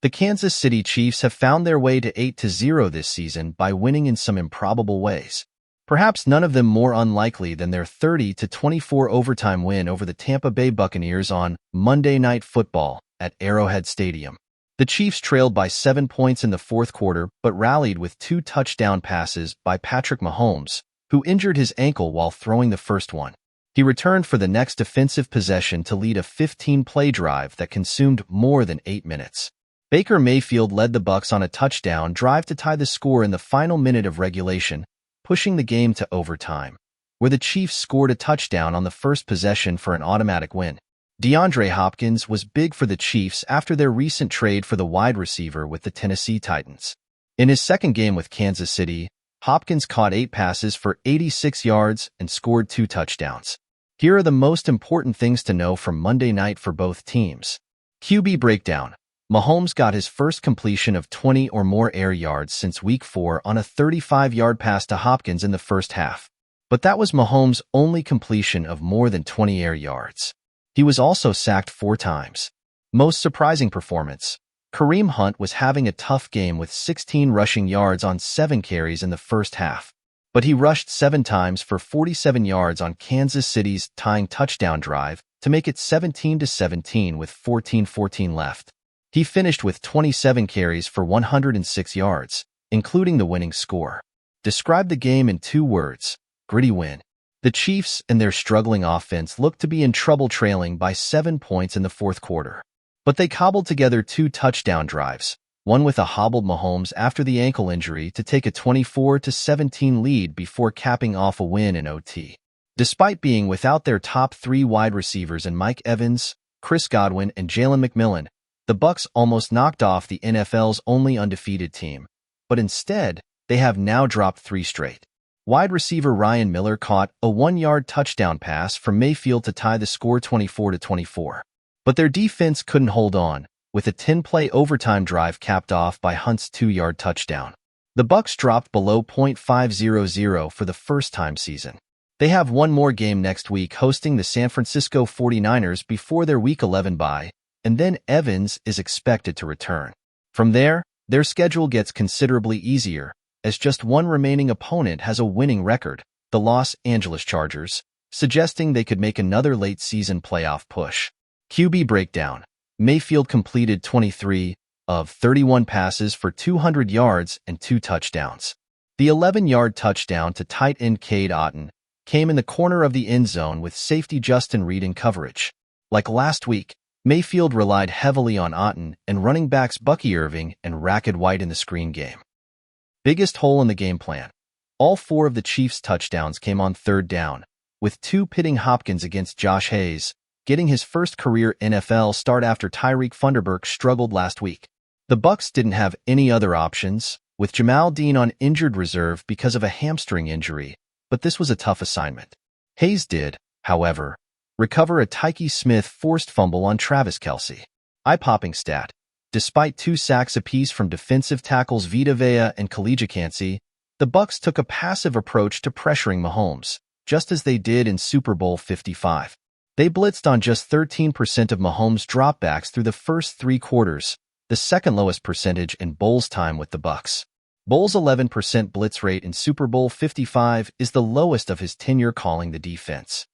The Kansas City Chiefs have found their way to 8-0 this season by winning in some improbable ways. Perhaps none of them more unlikely than their 30-24 overtime win over the Tampa Bay Buccaneers on Monday Night Football at Arrowhead Stadium. The Chiefs trailed by 7 points in the fourth quarter but rallied with 2 touchdown passes by Patrick Mahomes, who injured his ankle while throwing the first one. He returned for the next defensive possession to lead a 15-play drive that consumed more than 8 minutes. Baker Mayfield led the Bucs on a touchdown drive to tie the score in the final minute of regulation, pushing the game to overtime, where the Chiefs scored a touchdown on the first possession for an automatic win. DeAndre Hopkins was big for the Chiefs after their recent trade for the wide receiver with the Tennessee Titans. In his second game with Kansas City, Hopkins caught 8 passes for 86 yards and scored 2 touchdowns. Here are the most important things to know from Monday night for both teams. QB breakdown. Mahomes got his first completion of 20 or more air yards since Week 4 on a 35-yard pass to Hopkins in the first half. But that was Mahomes' only completion of more than 20 air yards. He was also sacked 4 times. Most surprising performance. Kareem Hunt was having a tough game with 16 rushing yards on 7 carries in the first half. But he rushed 7 times for 47 yards on Kansas City's tying touchdown drive to make it 17-17 with 14:14 left. He finished with 27 carries for 106 yards, including the winning score. Describe the game in 2 words: gritty win. The Chiefs and their struggling offense looked to be in trouble, trailing by 7 points in the fourth quarter. But they cobbled together 2 touchdown drives, one with a hobbled Mahomes after the ankle injury to take a 24-17 lead before capping off a win in OT. Despite being without their top 3 wide receivers in Mike Evans, Chris Godwin, and Jalen McMillan, the Bucs almost knocked off the NFL's only undefeated team, but instead, they have now dropped 3 straight. Wide receiver Ryan Miller caught a 1-yard touchdown pass from Mayfield to tie the score 24-24. But their defense couldn't hold on, with a 10-play overtime drive capped off by Hunt's 2-yard touchdown. The Bucs dropped below .500 for the first time season. They have one more game next week hosting the San Francisco 49ers before their Week 11 bye, and then Evans is expected to return. From there, their schedule gets considerably easier, as just one remaining opponent has a winning record, the Los Angeles Chargers, suggesting they could make another late-season playoff push. QB breakdown. Mayfield completed 23 of 31 passes for 200 yards and 2 touchdowns. The 11-yard touchdown to tight end Cade Otton came in the corner of the end zone with safety Justin Reed in coverage. Like last week, Mayfield relied heavily on Otton and running backs Bucky Irving and Rachaad White in the screen game. Biggest hole in the game plan. All 4 of the Chiefs' touchdowns came on 3rd down, with 2 pitting Hopkins against Josh Hayes, getting his first career NFL start after Tyreek Funderburk struggled last week. The Bucs didn't have any other options, with Jamal Dean on injured reserve because of a hamstring injury, but this was a tough assignment. Hayes did, however, recover a Tyke Smith forced fumble on Travis Kelce. Eye-popping stat. Despite 2 sacks apiece from defensive tackles Vita Vea and Khalid Kancey, the Bucs took a passive approach to pressuring Mahomes, just as they did in Super Bowl 55. They blitzed on just 13% of Mahomes' dropbacks through the first 3 quarters, the second lowest percentage in Bowles' time with the Bucs. Bowles' 11% blitz rate in Super Bowl 55 is the lowest of his tenure calling the defense.